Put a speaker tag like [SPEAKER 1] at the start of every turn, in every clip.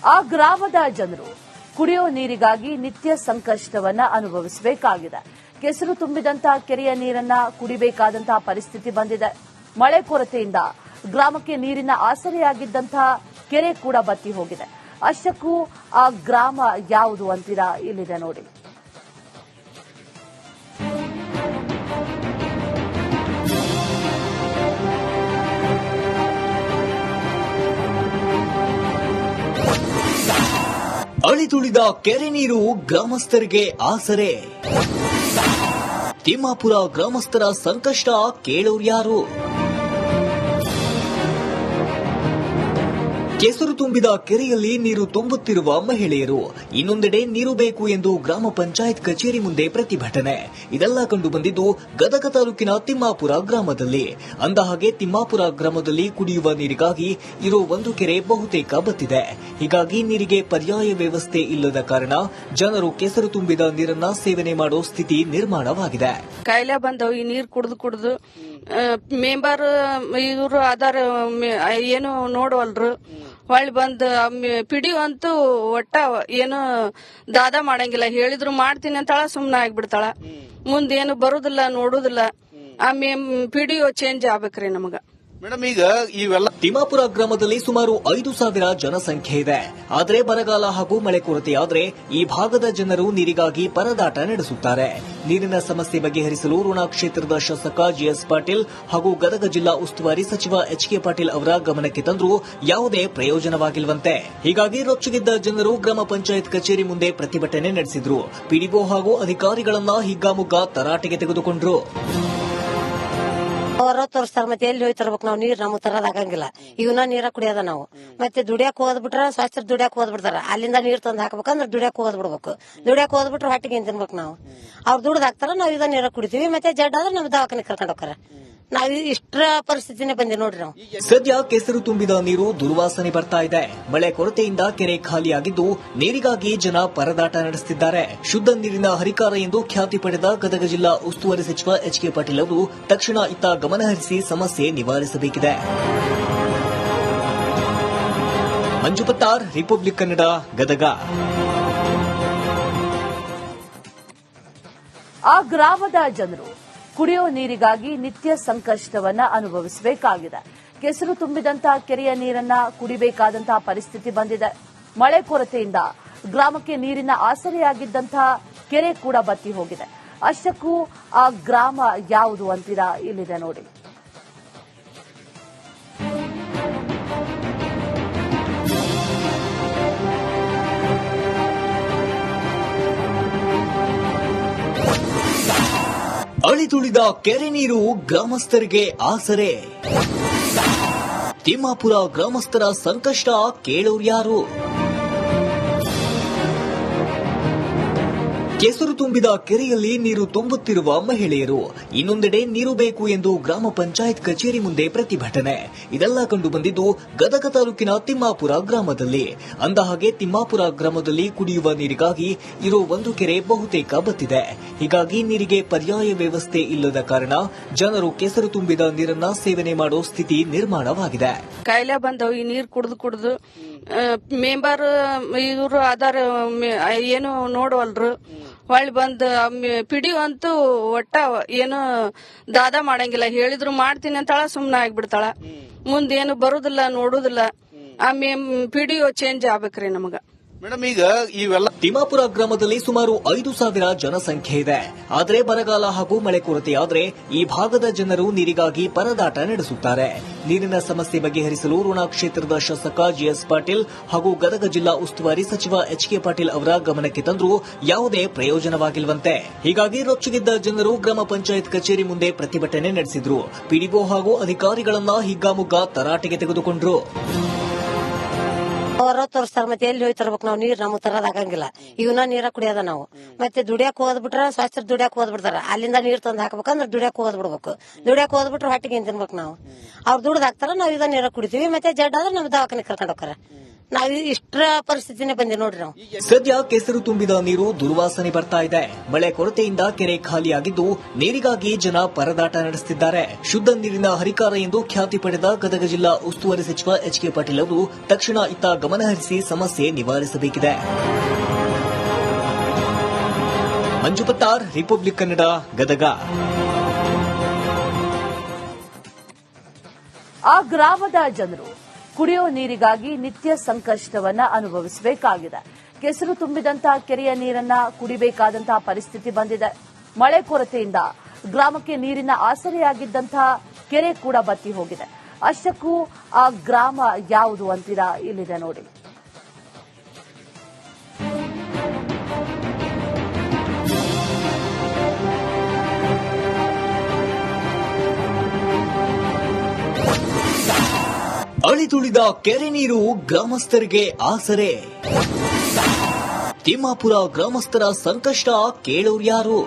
[SPEAKER 1] ಆ ಗ್ರಾಮದ ಜನರು ಕುಡಿಯುವ ನೀರಿಗಾಗಿ ನಿತ್ಯ ಸಂಕಷ್ಟವನ್ನ ಅನುಭವಿಸಬೇಕಾಗಿದೆ. ಕೆಸರು ತುಂಬಿದಂತಹ ಕೆರೆಯ ನೀರನ್ನ ಕುಡಿಬೇಕಾದಂತಹ ಪರಿಸ್ಥಿತಿ ಬಂದಿದೆ. ಮಳೆ ಕೊರತೆಯಿಂದ ಗ್ರಾಮಕ್ಕೆ ನೀರಿನ ಆಸರೆಯಾಗಿದ್ದಂತಹ ಕೆರೆ ಕೂಡ ಬತ್ತಿ ಹೋಗಿದೆ. ಅಷ್ಟಕ್ಕೂ ಆ ಗ್ರಾಮ ಯಾವುದು ಅಂತೀರಾ? ಇಲ್ಲಿದೆ ನೋಡಿ.
[SPEAKER 2] ಅಳಿದುಳಿದ ಕೆರೆ ನೀರು ಗ್ರಾಮಸ್ಥರಿಗೆ ಆಸರೆ. ತಿಮ್ಮಾಪುರ ಗ್ರಾಮಸ್ಥರ ಸಂಕಷ್ಟ ಕೇಳೋರ್ಯಾರು? ಕೆಸರು ತುಂಬಿದ ಕೆರೆಯಲ್ಲಿ ನೀರು ತುಂಬುತ್ತಿರುವ ಮಹಿಳೆಯರು, ಇನ್ನೊಂದೆಡೆ ನೀರು ಬೇಕು ಎಂದು ಗ್ರಾಮ ಪಂಚಾಯತ್ ಕಚೇರಿ ಮುಂದೆ ಪ್ರತಿಭಟನೆ. ಇದೆಲ್ಲ ಕಂಡು ಬಂದಿದ್ದು ಗದಗ ತಾಲೂಕಿನ ತಿಮ್ಮಾಪುರ ಗ್ರಾಮದಲ್ಲಿ. ಅಂದಹಾಗೆ ತಿಮ್ಮಾಪುರ ಗ್ರಾಮದಲ್ಲಿ ಕುಡಿಯುವ ನೀರಿಗಾಗಿ ಇರೋ ಒಂದು ಕೆರೆ ಬಹುತೇಕ ಬತ್ತಿದೆ. ಹೀಗಾಗಿ ನೀರಿಗೆ ಪರ್ಯಾಯ ವ್ಯವಸ್ಥೆ ಇಲ್ಲದ ಕಾರಣ ಜನರು ಕೆಸರು ತುಂಬಿದ ನೀರನ್ನ ಸೇವನೆ ಮಾಡೋ ಸ್ಥಿತಿ ನಿರ್ಮಾಣವಾಗಿದೆ.
[SPEAKER 3] ಕಾಯಿಲೆ ಬಂದವು ಈ ನೀರು ಕುಡಿದು ಮೆಂಬರ್ ಇವರು ಆಧಾರ ಏನು ನೋಡವಲ್ರು. ಹೊಳ್ಳಿ ಬಂದ್ ಪಿಡಿ ಅಂತೂ ಒಟ್ಟ ಏನು ದಾದ ಮಾಡಂಗಿಲ್ಲ. ಹೇಳಿದ್ರು ಮಾಡ್ತೀನಿ ಅಂತಾಳ, ಸುಮ್ನ ಆಗ್ಬಿಡ್ತಾಳ. ಮುಂದೇನು ಬರುದಿಲ್ಲ, ನೋಡುದಿಲ್ಲ. ಪಿಡಿಒ ಚೇಂಜ್ ಆಗ್ಬೇಕ್ರಿ ನಮಗ.
[SPEAKER 4] ಮೇಡಮ್, ಈಗ ಇವೆಲ್ಲ
[SPEAKER 2] ತಿಮ್ಮಾಪುರ ಗ್ರಾಮದಲ್ಲಿ ಸುಮಾರು 5,000 ಜನಸಂಖ್ಯೆ ಇದೆ. ಆದರೆ ಬರಗಾಲ ಹಾಗೂ ಮಳೆ ಕೊರತೆಯಾದರೆ ಈ ಭಾಗದ ಜನರು ನೀರಿಗಾಗಿ ಪರದಾಟ ನಡೆಸುತ್ತಾರೆ. ನೀರಿನ ಸಮಸ್ಯೆ ಬಗೆಹರಿಸಲು ಋಣ ಕ್ಷೇತ್ರದ ಶಾಸಕ ಜಿಎಸ್ ಪಾಟೀಲ್ ಹಾಗೂ ಗದಗ ಜಿಲ್ಲಾ ಉಸ್ತುವಾರಿ ಸಚಿವ ಎಚ್ಕೆ ಪಾಟೀಲ್ ಅವರ ಗಮನಕ್ಕೆ ತಂದರೂ ಯಾವುದೇ ಪ್ರಯೋಜನವಾಗಿಲ್ವಂತೆ. ಹೀಗಾಗಿ ರೊಚ್ಚಿಗೆದ್ದ ಜನರು ಗ್ರಾಮ ಪಂಚಾಯತ್ ಕಚೇರಿ ಮುಂದೆ ಪ್ರತಿಭಟನೆ ನಡೆಸಿದ್ರು. ಪಿಡಿಒ ಹಾಗೂ ಅಧಿಕಾರಿಗಳನ್ನ ಹಿಗ್ಗಾಮುಗ್ಗಾ ತರಾಟೆಗೆ ತೆಗೆದುಕೊಂಡ್ರು.
[SPEAKER 5] ಅವರ ತೋರಿಸ್ತಾರ, ಮತ್ತೆ ಎಲ್ಲಿ ಹೋಗಿ ತರ್ಬೇಕು ನಾವು ನೀರ್? ನಮ್ಗೆ ತರೋದಾಗಂಗಿಲ್ಲ. ಇವನ್ನ ನೀರ ಕುಡಿಯೋದ ನಾವು. ಮತ್ತೆ ದುಡಿಯಾಕ ಹೋದ್ಬಿಟ್ರ ಸ್ವಾಸ್ಥ್ಯ ದುಡಿಯಾಕ ಹೋದ್ಬಿಡ್ತಾರ. ಅಲ್ಲಿಂದ ನೀರ್ ತಂದು ಹಾಕ್ಬೇಕಂದ್ರೆ ದುಡಿಯಾಕ ಹೋದ್ಬಿಡ್ಬೇಕು. ದುಡಿಯಾಕ ಹೋದ್ಬಿಟ್ರೆ ಹೊಟ್ಟಿಗೆ ಏನ್ ತಿನ್ಬೇಕು ನಾವು? ಅವ್ರು ದುಡ್ದು ಹಾಕ್ತಾರ, ನಾವ್ ಇದ ನೀರ ಕುಡಿತೀವಿ. ಮತ್ತೆ ಜಡ್ ಆದ್ರೆ ನಮ್ ದವಾಖಾನೆ ಕರ್ಕೊಂಡು ಹೋಗ್ತಾರ. ನಾವ್ ಇಷ್ಟರ ಪರಿಸ್ಥಿತಿನೇ ಬಂದಿ ನೋಡ್ರಿ ನಾವು.
[SPEAKER 2] ಸದ್ಯ ಕೆಸರು ತುಂಬಿದ ನೀರು ದುರ್ವಾಸನೆ ಬರ್ತಾ ಇದೆ. ಮಳೆ ಕೊರತೆಯಿಂದ ಕೆರೆ ಖಾಲಿಯಾಗಿದ್ದು ನೀರಿಗಾಗಿ ಜನ ಪರದಾಟ ನಡೆಸುತ್ತಿದ್ದಾರೆ. ಶುದ್ಧ ನೀರಿನ ಹರಿಕಾರ ಎಂದು ಖ್ಯಾತಿ ಪಡೆದ ಗದಗ ಜಿಲ್ಲಾ ಉಸ್ತುವಾರಿ ಸಚಿವ ಎಚ್ಕೆ ಪಾಟೀಲ್ ಅವರು ತಕ್ಷಣ ಇತ್ತ ಗಮನಹರಿಸಿ ಸಮಸ್ಯೆ ನಿವಾರಿಸಬೇಕಿದೆ. ಮಂಜು ಪತ್ತಾರ್, ರಿಪಬ್ಲಿಕ್ ಕನ್ನಡ, ಗದಗ.
[SPEAKER 1] ಆ ಗ್ರಾಮದ ಜನರು ಕುಡಿಯುವ ನೀರಿಗಾಗಿ ನಿತ್ಯ ಸಂಕಷ್ಟವನ್ನ ಅನುಭವಿಸಬೇಕಾಗಿದೆ. ಕೆಸರು ತುಂಬಿದಂತಹ ಕೆರೆಯ ನೀರನ್ನ ಕುಡಿಬೇಕಾದಂತಹ ಪರಿಸ್ಥಿತಿ ಬಂದಿದೆ. ಮಳೆ ಕೊರತೆಯಿಂದ ಗ್ರಾಮಕ್ಕೆ ನೀರಿನ ಆಸರೆಯಾಗಿದ್ದಂತಹ ಕೆರೆ ಕೂಡ ಬತ್ತಿ ಹೋಗಿದೆ. ಅಷ್ಟಕ್ಕೂ ಆ ಗ್ರಾಮ ಯಾವುದು ಅಂತೀರಾ? ಇಲ್ಲಿದೆ ನೋಡಿ.
[SPEAKER 2] ಅಳಿದುಳಿದ ಕೆರೆ ನೀರು ಗ್ರಾಮಸ್ಥರಿಗೆ ಆಸರೆ. ತಿಮ್ಮಾಪುರ ಗ್ರಾಮಸ್ಥರ ಸಂಕಷ್ಟ ಕೇಳೋರ್ಯಾರು? ಕೆಸರು ತುಂಬಿದ ಕೆರೆಯಲ್ಲಿ ನೀರು ತುಂಬುತ್ತಿರುವ ಮಹಿಳೆಯರು, ಇನ್ನೊಂದೆಡೆ ನೀರು ಬೇಕು ಎಂದು ಗ್ರಾಮ ಪಂಚಾಯತ್ ಕಚೇರಿ ಮುಂದೆ ಪ್ರತಿಭಟನೆ. ಇದೆಲ್ಲ ಕಂಡು ಬಂದಿದ್ದು ಗದಗ ತಾಲೂಕಿನ ತಿಮ್ಮಾಪುರ ಗ್ರಾಮದಲ್ಲಿ. ಅಂದಹಾಗೆ ತಿಮ್ಮಾಪುರ ಗ್ರಾಮದಲ್ಲಿ ಕುಡಿಯುವ ನೀರಿಗಾಗಿ ಇರೋ ಒಂದು ಕೆರೆ ಬಹುತೇಕ ಬತ್ತಿದೆ. ಹೀಗಾಗಿ ನೀರಿಗೆ ಪರ್ಯಾಯ ವ್ಯವಸ್ಥೆ ಇಲ್ಲದ ಕಾರಣ ಜನರು ಕೆಸರು ತುಂಬಿದ ನೀರನ್ನ ಸೇವನೆ ಮಾಡೋ ಸ್ಥಿತಿ ನಿರ್ಮಾಣವಾಗಿದೆ.
[SPEAKER 3] ಕಾಯಿಲೆ ಬಂದವು ಈ ನೀರು ಕುಡಿದು ಮೆಂಬರ್ ಇವರು ಆಧಾರ ಏನು ನೋಡವಲ್ರು. ಹೊಳ್ಳಿ ಬಂದ್ ಪಿಡಿಒ ಅಂತೂ ಒಟ್ಟ ಏನು ದಾದ ಮಾಡಂಗಿಲ್ಲ. ಹೇಳಿದ್ರು ಮಾಡ್ತೀನಿ ಅಂತಾಳ, ಸುಮ್ನ ಆಗ್ಬಿಡ್ತಾಳ. ಮುಂದೇನು ಬರುದಿಲ್ಲ, ನೋಡುದಿಲ್ಲ. ಪಿಡಿಒ ಚೇಂಜ್ ಆಗ್ಬೇಕ್ರಿ ನಮಗ.
[SPEAKER 4] ಮೇಡಮ್, ಈಗ ಇವೆಲ್ಲ
[SPEAKER 2] ತಿಮ್ಮಾಪುರ ಗ್ರಾಮದಲ್ಲಿ ಸುಮಾರು 5,000 ಜನಸಂಖ್ಯೆ ಇದೆ. ಆದರೆ ಬರಗಾಲ ಹಾಗೂ ಮಳೆ ಕೊರತೆಯಾದರೆ ಈ ಭಾಗದ ಜನರು ನೀರಿಗಾಗಿ ಪರದಾಟ ನಡೆಸುತ್ತಾರೆ. ನೀರಿನ ಸಮಸ್ಯೆ ಬಗೆಹರಿಸಲು ಋಣ ಕ್ಷೇತ್ರದ ಶಾಸಕ ಜಿಎಸ್ ಪಾಟೀಲ್ ಹಾಗೂ ಗದಗ ಜಿಲ್ಲಾ ಉಸ್ತುವಾರಿ ಸಚಿವ ಎಚ್ಕೆ ಪಾಟೀಲ್ ಅವರ ಗಮನಕ್ಕೆ ತಂದರೂ ಯಾವುದೇ ಪ್ರಯೋಜನವಾಗಿಲ್ವಂತೆ. ಹೀಗಾಗಿ ರೊಚ್ಚಿಗೆದ್ದ ಜನರು ಗ್ರಾಮ ಪಂಚಾಯತ್ ಕಚೇರಿ ಮುಂದೆ ಪ್ರತಿಭಟನೆ ನಡೆಸಿದ್ರು. ಪಿಡಿಒ ಹಾಗೂ ಅಧಿಕಾರಿಗಳನ್ನ ಹಿಗ್ಗಾಮುಗ್ಗಾ ತರಾಟೆಗೆ ತೆಗೆದುಕೊಂಡ್ರು.
[SPEAKER 5] ಅವರ ತೋರಿಸ್ತಾರ, ಮತ್ತೆ ಎಲ್ಲಿ ಹೋಗಿ ತರ್ಬೇಕು ನಾವು ನೀರ್? ನಮ್ಗೆ ತರೋದಾಗಂಗಿಲ್ಲ. ಇವನ್ನ ನೀರ ಕುಡಿಯೋದ ನಾವು. ಮತ್ತೆ ದುಡಿಯಾಕ ಹೋದ್ಬಿಟ್ರ ಸ್ವಾಸ್ಥ್ಯ ದುಡಿಯಾಕ ಹೋದ್ಬಿಡ್ತಾರ. ಅಲ್ಲಿಂದ ನೀರ್ ತಂದು ಹಾಕ್ಬೇಕಂದ್ರೆ ದುಡಿಯಾಕ ಹೋದ್ಬಿಡ್ಬೇಕು. ದುಡಿಯಾಕ ಹೋದ್ಬಿಟ್ರೆ ಹೊಟ್ಟಿಗೆ ಏನ್ ತಿನ್ಬೇಕು ನಾವು? ಅವ್ರು ದುಡ್ದು ಹಾಕ್ತಾರ, ನಾವ್ ಇದ ನೀರ ಕುಡಿತೀವಿ. ಮತ್ತೆ ಜಡ್ ಆದ್ರೆ ನಮ್ ದವಾಖಾನೆ ಕರ್ಕೊಂಡು ಹೋಗ್ತಾರ. ನಾವ್ ಇಷ್ಟರ ಪರಿಸ್ಥಿತಿನೇ ಬಂದಿ ನೋಡ್ರಿ ನಾವು.
[SPEAKER 2] ಸದ್ಯ ಕೆಸರು ತುಂಬಿದ ನೀರು ದುರ್ವಾಸನೆ ಬರ್ತಾ ಇದೆ. ಮಳೆ ಕೊರತೆಯಿಂದ ಕೆರೆ ಖಾಲಿಯಾಗಿದ್ದು ನೀರಿಗಾಗಿ ಜನ ಪರದಾಟ ನಡೆಸುತ್ತಿದ್ದಾರೆ. ಶುದ್ಧ ನೀರಿನ ಹರಿಕಾರ ಎಂದು ಖ್ಯಾತಿ ಪಡೆದ ಗದಗ ಜಿಲ್ಲಾ ಉಸ್ತುವಾರಿ ಸಚಿವ ಎಚ್.ಕೆ. ಪಾಟೀಲ್ ಅವರು ತಕ್ಷಣ ಇತ್ತ ಗಮನಹರಿಸಿ ಸಮಸ್ಯೆ ನಿವಾರಿಸಬೇಕಿದೆ. ಮಂಜು ಪತ್ತಾರ್, ರಿಪಬ್ಲಿಕ್ ಕನ್ನಡ, ಗದಗ.
[SPEAKER 1] ಆ ಗ್ರಾಮದ ಜನರು ಕುಡಿಯುವ ನೀರಿಗಾಗಿ ನಿತ್ಯ ಸಂಕಷ್ಟವನ್ನ ಅನುಭವಿಸಬೇಕಾಗಿದೆ. ಕೆಸರು ತುಂಬಿದಂತಹ ಕೆರೆಯ ನೀರನ್ನ ಕುಡಿಬೇಕಾದಂತಹ ಪರಿಸ್ಥಿತಿ ಬಂದಿದೆ. ಮಳೆ ಕೊರತೆಯಿಂದ ಗ್ರಾಮಕ್ಕೆ ನೀರಿನ ಆಸರೆಯಾಗಿದ್ದಂತಹ ಕೆರೆ ಕೂಡ ಬತ್ತಿ ಹೋಗಿದೆ. ಅಷ್ಟಕ್ಕೂ ಆ ಗ್ರಾಮ ಯಾವುದು ಅಂತೀರಾ? ಇಲ್ಲಿದೆ ನೋಡಿ.
[SPEAKER 2] ಅಳಿದುಳಿದ ಕೆರೆ ನೀರು ಗ್ರಾಮಸ್ಥರಿಗೆ ಆಸರೆ. ತಿಮ್ಮಾಪುರ ಗ್ರಾಮಸ್ಥರ ಸಂಕಷ್ಟ ಕೇಳೋರ್ಯಾರು?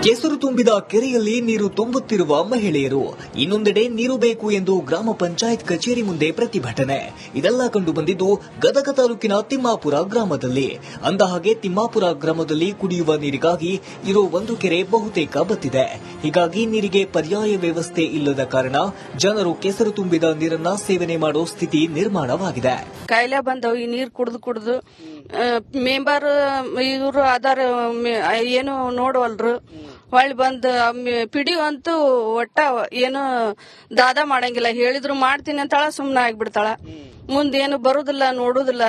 [SPEAKER 2] ಕೆಸರು ತುಂಬಿದ ಕೆರೆಯಲ್ಲಿ ನೀರು ತುಂಬುತ್ತಿರುವ ಮಹಿಳೆಯರು, ಇನ್ನೊಂದೆಡೆ ನೀರು ಬೇಕು ಎಂದು ಗ್ರಾಮ ಪಂಚಾಯತ್ ಕಚೇರಿ ಮುಂದೆ ಪ್ರತಿಭಟನೆ. ಇದೆಲ್ಲ ಕಂಡು ಬಂದಿದ್ದು ಗದಗ ತಾಲೂಕಿನ ತಿಮ್ಮಾಪುರ ಗ್ರಾಮದಲ್ಲಿ. ಅಂದಹಾಗೆ ತಿಮ್ಮಾಪುರ ಗ್ರಾಮದಲ್ಲಿ ಕುಡಿಯುವ ನೀರಿಗಾಗಿ ಇರೋ ಒಂದು ಕೆರೆ ಬಹುತೇಕ ಬತ್ತಿದೆ. ಹೀಗಾಗಿ ನೀರಿಗೆ ಪರ್ಯಾಯ ವ್ಯವಸ್ಥೆ ಇಲ್ಲದ ಕಾರಣ ಜನರು ಕೆಸರು ತುಂಬಿದ ನೀರನ್ನ ಸೇವನೆ ಮಾಡೋ ಸ್ಥಿತಿ ನಿರ್ಮಾಣವಾಗಿದೆ.
[SPEAKER 3] ಕಾಯಿಲೆ ಬಂದವು ಈ ನೀರ್ ಕುಡ್ದು ಮೆಂಬರ್ ಇವರು ಆಧಾರ ಏನು ನೋಡವಲ್ರು. ಹೊಳ್ಳಿ ಬಂದ್ ಪಿಡಿ ಅಂತೂ ಒಟ್ಟ ಏನು ದಾದ ಮಾಡಂಗಿಲ್ಲ. ಹೇಳಿದ್ರು ಮಾಡ್ತೀನಿ ಅಂತಾಳ, ಸುಮ್ನ ಆಗ್ಬಿಡ್ತಾಳ. ಮುಂದೇನು ಬರುದಿಲ್ಲ, ನೋಡುದಿಲ್ಲ.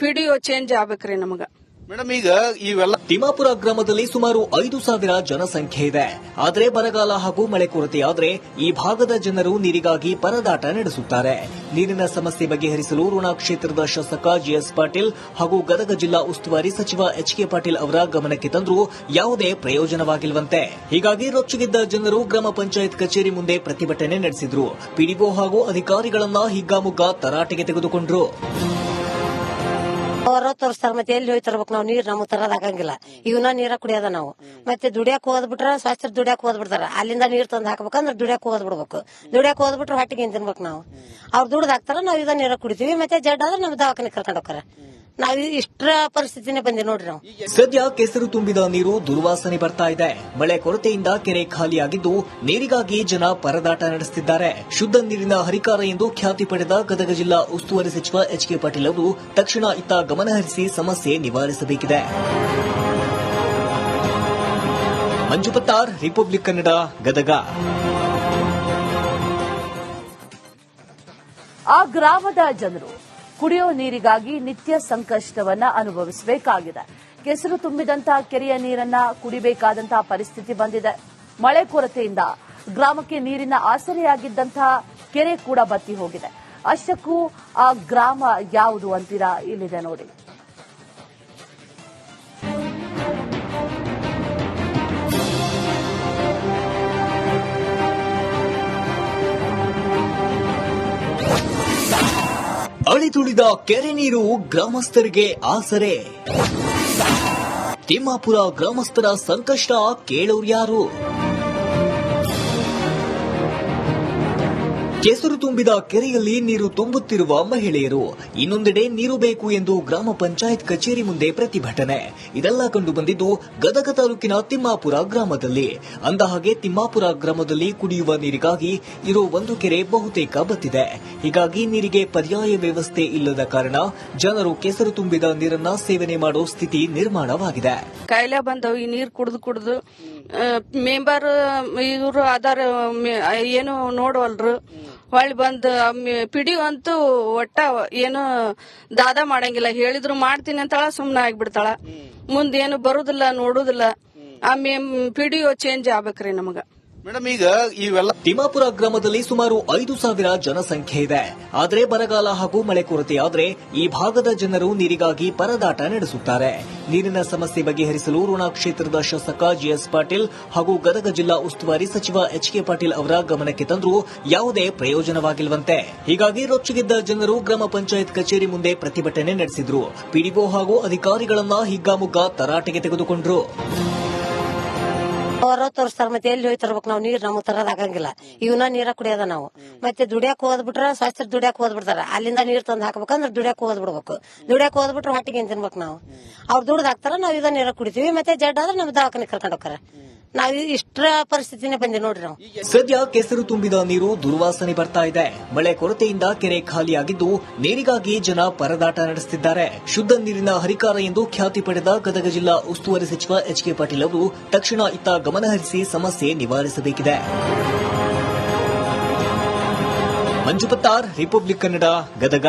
[SPEAKER 3] ಪಿಡಿಒ ಚೇಂಜ್ ಆಗ್ಬೇಕ್ರಿ ನಮಗ.
[SPEAKER 4] ಮೇಡಮ್, ಈಗ ಇವೆಲ್ಲ
[SPEAKER 2] ತಿಮ್ಮಾಪುರ ಗ್ರಾಮದಲ್ಲಿ ಸುಮಾರು 5,000 ಜನಸಂಖ್ಯೆ ಇದೆ. ಆದರೆ ಬರಗಾಲ ಹಾಗೂ ಮಳೆ ಕೊರತೆಯಾದರೆ ಈ ಭಾಗದ ಜನರು ನೀರಿಗಾಗಿ ಪರದಾಟ ನಡೆಸುತ್ತಾರೆ. ನೀರಿನ ಸಮಸ್ಯೆ ಬಗೆಹರಿಸಲು ಋಣ ಕ್ಷೇತ್ರದ ಶಾಸಕ ಜಿಎಸ್ ಪಾಟೀಲ್ ಹಾಗೂ ಗದಗ ಜಿಲ್ಲಾ ಉಸ್ತುವಾರಿ ಸಚಿವ ಎಚ್.ಕೆ. ಪಾಟೀಲ್ ಅವರ ಗಮನಕ್ಕೆ ತಂದರೂ ಯಾವುದೇ ಪ್ರಯೋಜನವಾಗಿಲ್ವಂತೆ. ಹೀಗಾಗಿ ರೊಚ್ಚಿಗೆದ್ದ ಜನರು ಗ್ರಾಮ ಪಂಚಾಯತ್ ಕಚೇರಿ ಮುಂದೆ ಪ್ರತಿಭಟನೆ ನಡೆಸಿದ್ರು. ಪಿಡಿಒ ಹಾಗೂ ಅಧಿಕಾರಿಗಳನ್ನ ಹಿಗ್ಗಾಮುಗ್ಗಾ ತರಾಟೆಗೆ ತೆಗೆದುಕೊಂಡ್ರು.
[SPEAKER 5] ಅವರ ತೋರಿಸ್ತಾರ, ಮತ್ತೆ ಎಲ್ಲಿ ಹೋಗಿ ತರ್ಬೇಕು ನಾವು ನೀರ್? ನಮ್ಗ್ ತರೋದಾಗಂಗಿಲ್ಲ. ಇವನ್ನ ನೀರ ಕುಡಿಯೋದ ನಾವು. ಮತ್ತೆ ದುಡಿಯಾಕ ಹೋದ್ಬಿಟ್ರ ಸ್ವಚ್ಛ ದುಡಿಯಾಕ ಹೋದ್ಬಿಡ್ತಾರ. ಅಲ್ಲಿಂದ ನೀರ್ ತಂದ್ ಹಾಕ್ಬೇಕಂದ್ರ ದುಡಿಯಾಕ ಹೋದ್ಬಿಡ್ಬೇಕು. ದುಡಿಯಾಕ ಹೋದ್ಬಿಟ್ರೆ ಹೊಟ್ಟಿಗೆ ಏನ್ ತಿನ್ಬೇಕು ನಾವು? ಅವ್ರು ದುಡ್ದು ಹಾಕ್ತಾರ, ನಾವ್ ಇದ ನೀರ ಕುಡಿತೀವಿ. ಮತ್ತೆ ಜಡ್ ಆದ್ರೆ ನಮ್ ದವಾಖಾನೆ ಕರ್ಕೊಂಡ್ ಹೋಗ್ತಾರ. ನಾವ್ ಇಷ್ಟರ ಪರಿಸ್ಥಿತಿನೇ ಬಂದಿ ನೋಡ್ರಿ ನಾವು.
[SPEAKER 2] ಸದ್ಯ ಕೆಸರು ತುಂಬಿದ ನೀರು ದುರ್ವಾಸನೆ ಬರ್ತಾ ಇದೆ. ಮಳೆ ಕೊರತೆಯಿಂದ ಕೆರೆ ಖಾಲಿಯಾಗಿದ್ದು ನೀರಿಗಾಗಿ ಜನ ಪರದಾಟ ನಡೆಸುತ್ತಿದ್ದಾರೆ. ಶುದ್ಧ ನೀರಿನ ಹರಿಕಾರ ಎಂದು ಖ್ಯಾತಿ ಪಡೆದ ಗದಗ ಜಿಲ್ಲಾ ಉಸ್ತುವಾರಿ ಸಚಿವ ಎಚ್.ಕೆ. ಪಾಟೀಲ್ ಅವರು ತಕ್ಷಣ ಇತ್ತ ಗಮನಹರಿಸಿ ಸಮಸ್ಯೆ ನಿವಾರಿಸಬೇಕಿದೆ. ಮಂಜು ಪತ್ತಾರ್, ರಿಪಬ್ಲಿಕ್ ಕನ್ನಡ, ಗದಗ.
[SPEAKER 1] ಆ ಗ್ರಾಮದ ಜನರು ಕುಡಿಯುವ ನೀರಿಗಾಗಿ ನಿತ್ಯ ಸಂಕಷ್ಟವನ್ನ ಅನುಭವಿಸಬೇಕಾಗಿದೆ. ಕೆಸರು ತುಂಬಿದಂತಹ ಕೆರೆಯ ನೀರನ್ನ ಕುಡಿಬೇಕಾದಂತಹ ಪರಿಸ್ಥಿತಿ ಬಂದಿದೆ. ಮಳೆ ಕೊರತೆಯಿಂದ ಗ್ರಾಮಕ್ಕೆ ನೀರಿನ ಆಸರೆಯಾಗಿದ್ದಂತಹ ಕೆರೆ ಕೂಡ ಬತ್ತಿ ಹೋಗಿದೆ. ಅಷ್ಟಕ್ಕೂ ಆ ಗ್ರಾಮ ಯಾವುದು ಅಂತೀರಾ? ಇಲ್ಲಿದೆ ನೋಡಿ.
[SPEAKER 2] ಅಳಿದುಳಿದ ಕೆರೆ ನೀರು ಗ್ರಾಮಸ್ಥರಿಗೆ ಆಸರೆ. ತಿಮ್ಮಾಪುರ ಗ್ರಾಮಸ್ಥರ ಸಂಕಷ್ಟ ಕೇಳೋರ್ಯಾರು? ಕೆಸರು ತುಂಬಿದ ಕೆರೆಯಲ್ಲಿ ನೀರು ತುಂಬುತ್ತಿರುವ ಮಹಿಳೆಯರು, ಇನ್ನೊಂದೆಡೆ ನೀರು ಬೇಕು ಎಂದು ಗ್ರಾಮ ಪಂಚಾಯತ್ ಕಚೇರಿ ಮುಂದೆ ಪ್ರತಿಭಟನೆ. ಇದೆಲ್ಲ ಕಂಡು ಬಂದಿದ್ದು ಗದಗ ತಾಲೂಕಿನ ತಿಮ್ಮಾಪುರ ಗ್ರಾಮದಲ್ಲಿ. ಅಂದಹಾಗೆ ತಿಮ್ಮಾಪುರ ಗ್ರಾಮದಲ್ಲಿ ಕುಡಿಯುವ ನೀರಿಗಾಗಿ ಇರೋ ಒಂದು ಕೆರೆ ಬಹುತೇಕ ಬತ್ತಿದೆ. ಹೀಗಾಗಿ ನೀರಿಗೆ ಪರ್ಯಾಯ ವ್ಯವಸ್ಥೆ ಇಲ್ಲದ ಕಾರಣ ಜನರು ಕೆಸರು ತುಂಬಿದ ನೀರನ್ನ ಸೇವನೆ ಮಾಡೋ ಸ್ಥಿತಿ ನಿರ್ಮಾಣವಾಗಿದೆ.
[SPEAKER 3] ಕಾಯಿಲೆ ಬಂದವು ಈ ನೀರ್ ಕುಡ್ದು ಮೆಂಬರ್ ಇವರು ಆಧಾರ ಏನು ನೋಡವಲ್ರು. ಹೊಳ್ಳಿ ಬಂದ್ ಪಿಡಿ ಅಂತೂ ಒಟ್ಟ ಏನು ದಾದ ಮಾಡಂಗಿಲ್ಲ. ಹೇಳಿದ್ರು ಮಾಡ್ತೀನಿ ಅಂತಾಳ, ಸುಮ್ನ ಆಗ್ಬಿಡ್ತಾಳ. ಮುಂದೇನು ಬರುದಿಲ್ಲ, ನೋಡುದಿಲ್ಲ. ಪಿಡಿಒ ಚೇಂಜ್ ಆಗ್ಬೇಕ್ರಿ ನಮಗ.
[SPEAKER 4] ಮೇಡಮ್, ಈಗ ಇವೆಲ್ಲ
[SPEAKER 2] ತಿಮ್ಮಾಪುರ ಗ್ರಾಮದಲ್ಲಿ ಸುಮಾರು 5,000 ಜನಸಂಖ್ಯೆ ಇದೆ. ಆದರೆ ಬರಗಾಲ ಹಾಗೂ ಮಳೆ ಕೊರತೆಯಾದರೆ ಈ ಭಾಗದ ಜನರು ನೀರಿಗಾಗಿ ಪರದಾಟ ನಡೆಸುತ್ತಾರೆ. ನೀರಿನ ಸಮಸ್ಯೆ ಬಗೆಹರಿಸಲು ಋಣ ಕ್ಷೇತ್ರದ ಶಾಸಕ ಜಿಎಸ್ ಪಾಟೀಲ್ ಹಾಗೂ ಗದಗ ಜಿಲ್ಲಾ ಉಸ್ತುವಾರಿ ಸಚಿವ ಎಚ್.ಕೆ. ಪಾಟೀಲ್ ಅವರ ಗಮನಕ್ಕೆ ತಂದರೂ ಯಾವುದೇ ಪ್ರಯೋಜನವಾಗಿಲ್ವಂತೆ. ಹೀಗಾಗಿ ರೊಚ್ಚಿಗೆದ್ದ ಜನರು ಗ್ರಾಮ ಪಂಚಾಯತ್ ಕಚೇರಿ ಮುಂದೆ ಪ್ರತಿಭಟನೆ ನಡೆಸಿದ್ರು. ಪಿಡಿಒ ಹಾಗೂ ಅಧಿಕಾರಿಗಳನ್ನ ಹಿಗ್ಗಾಮುಗ್ಗಾ ತರಾಟೆಗೆ ತೆಗೆದುಕೊಂಡ್ರು.
[SPEAKER 5] ಅವರ ತೋರಿಸ್ತಾರ ಮತ್ತೆ ಎಲ್ಲಿ ಹೋಗಿ ತರ್ಬೇಕು ನಾವು ನೀರ್ ನಮಗ್ ತರೋದ್ ಆಗಂಗಿಲ್ಲ ಇವನ್ನ ನೀರ ಕುಡಿಯೋದ ನಾವು ಮತ್ತೆ ದುಡಿಯಾಕ ಹೋದ್ಬಿಟ್ರ ಸ್ವಾಸ್ಥ್ಯ ದುಡಿಯಾಕ ಹೋದ್ಬಿಡ್ತಾರ ಅಲ್ಲಿಂದ ನೀರ್ ತಂದ್ ಹಾಕ್ಬೇಕಂದ್ರ ದುಡಿಯಾಕ ಹೋದ್ಬಿಡ್ಬೇಕು ದುಡಿಯಾಕ ಹೋದ್ಬಿಟ್ರೆ ಹೊಟ್ಟಿಗೆ ಏನ್ ತಿನ್ಬೇಕು ನಾವು ಅವ್ರು ದುಡ್ದು ಹಾಕ್ತಾರ ನಾವ್ ಇದ ನೀರ ಕುಡಿತೀವಿ ಮತ್ತೆ ಜಡ್ ಆದ್ರೆ ನಮ್ ದವಾಖಾನೆ ಕರ್ಕೊಂಡ್ ಹೋಗ್ತಾರ ನಾವ್ ಇಷ್ಟರ ಪರಿಸ್ಥಿತಿನೇ ಬಂದಿ ನೋಡ್ರಿ ನಾವು
[SPEAKER 2] ಸದ್ಯ ಕೆಸರು ತುಂಬಿದ ನೀರು ದುರ್ವಾಸನೆ ಬರ್ತಾ ಇದೆ. ಮಳೆ ಕೊರತೆಯಿಂದ ಕೆರೆ ಖಾಲಿಯಾಗಿದ್ದು ನೀರಿಗಾಗಿ ಜನ ಪರದಾಟ ನಡೆಸುತ್ತಿದ್ದಾರೆ. ಶುದ್ಧ ನೀರಿನ ಹರಿಕಾರ ಎಂದು ಖ್ಯಾತಿ ಪಡೆದ ಗದಗ ಜಿಲ್ಲಾ ಉಸ್ತುವಾರಿ ಸಚಿವ ಎಚ್ ಕೆ ಪಾಟೀಲ್ ಅವರು ತಕ್ಷಣ ಇತ್ತ ಗಮನಹರಿಸಿ ಸಮಸ್ಯೆ ನಿವಾರಿಸಬೇಕಿದೆ. ಮಂಜು ಪತ್ತಾರ್, ರಿಪಬ್ಲಿಕ್ ಕನ್ನಡ, ಗದಗ.